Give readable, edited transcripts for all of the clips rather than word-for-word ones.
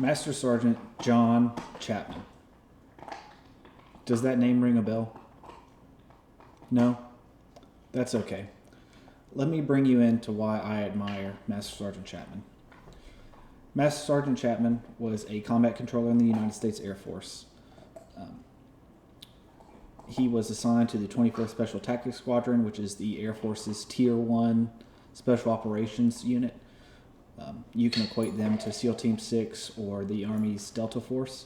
Master Sergeant John Chapman. Does that name ring a bell? No? That's okay. Let me bring you into why I admire Master Sergeant Chapman. Master Sergeant Chapman was a combat controller in the United States Air Force. He was assigned to the 24th Special Tactics Squadron, which is the Air Force's Tier 1 Special Operations Unit. You can equate them to SEAL Team 6 or the Army's Delta Force.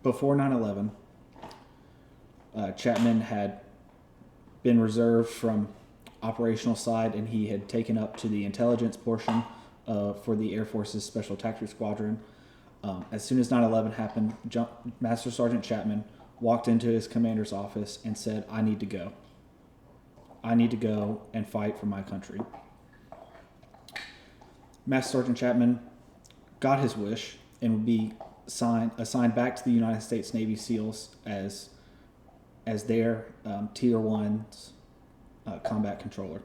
Before 9/11, Chapman had been reserved from operational side, and he had taken up to the intelligence portion for the Air Force's Special Tactics Squadron. As soon as 9/11 happened, Master Sergeant Chapman walked into his commander's office and said, I need to go. I need to go and fight for my country. Master Sergeant Chapman got his wish and would be assigned back to the United States Navy SEALs as their Tier 1 combat controller.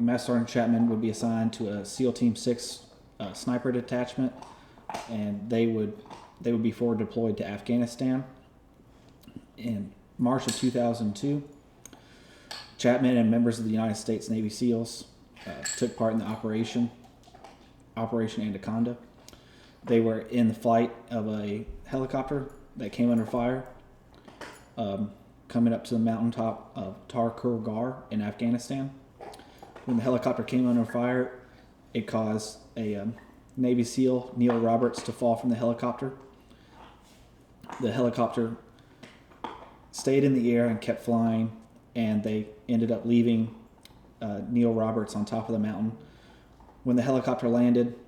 Master Sergeant Chapman would be assigned to a SEAL Team 6 sniper detachment, and they would be forward deployed to Afghanistan. In March of 2002, Chapman and members of the United States Navy SEALs took part in the Operation Anaconda. They were in the flight of a helicopter that came under fire, coming up to the mountaintop of Tar-Kur Ghar in Afghanistan. When the helicopter came under fire, it caused a Navy SEAL, Neil Roberts, to fall from the helicopter. The helicopter stayed in the air and kept flying, and they ended up leaving Neil Roberts on top of the mountain. When the helicopter landed,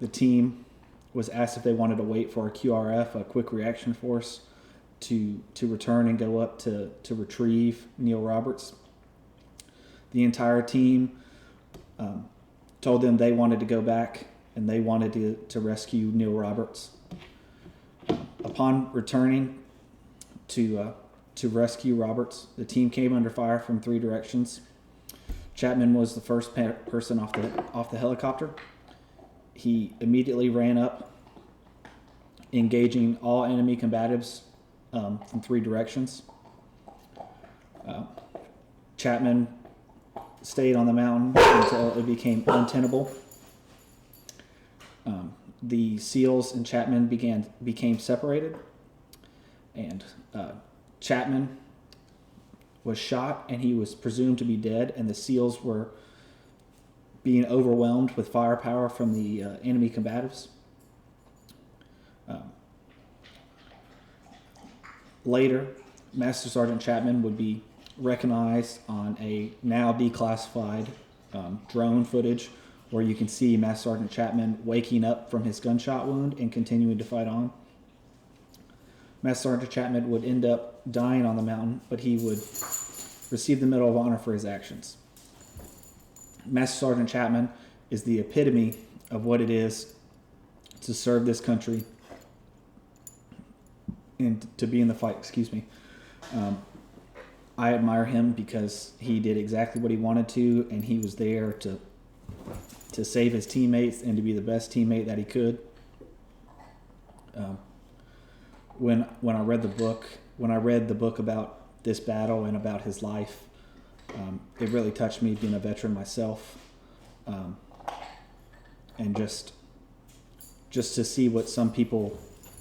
the team was asked if they wanted to wait for a QRF, a quick reaction force, to return and go up to retrieve Neil Roberts. The entire team told them they wanted to go back and they wanted to rescue Neil Roberts. Upon returning to rescue Roberts, the team came under fire from 3 directions. Chapman was the first person off the helicopter. He immediately ran up, engaging all enemy combatives from 3 directions. Chapman stayed on the mountain until it became untenable. The SEALs and Chapman became separated, and Chapman was shot, and he was presumed to be dead, and the SEALs were being overwhelmed with firepower from the enemy combatives. Later, Master Sergeant Chapman would be recognized on a now declassified drone footage where you can see Master Sergeant Chapman waking up from his gunshot wound and continuing to fight on. Master Sergeant Chapman would end up dying on the mountain, but he would receive the Medal of Honor for his actions. Master Sergeant Chapman is the epitome of what it is to serve this country and to be in the fight. I admire him because he did exactly what he wanted to, and he was there to save his teammates and to be the best teammate that he could. When I read the book about this battle and about his life, it really touched me, being a veteran myself, and just to see what some people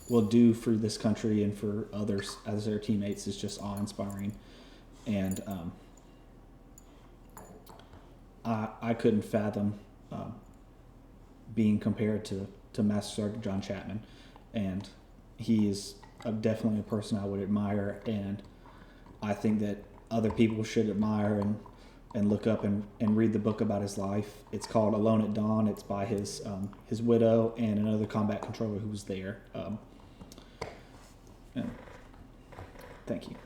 will do for this country and for others as their teammates is just awe-inspiring. And I couldn't fathom being compared to Master Sergeant John Chapman, and he is definitely a person I would admire, and I think that other people should admire and look up and read the book about his life. It's called Alone at Dawn. It's by his widow and another combat controller who was there. And thank you.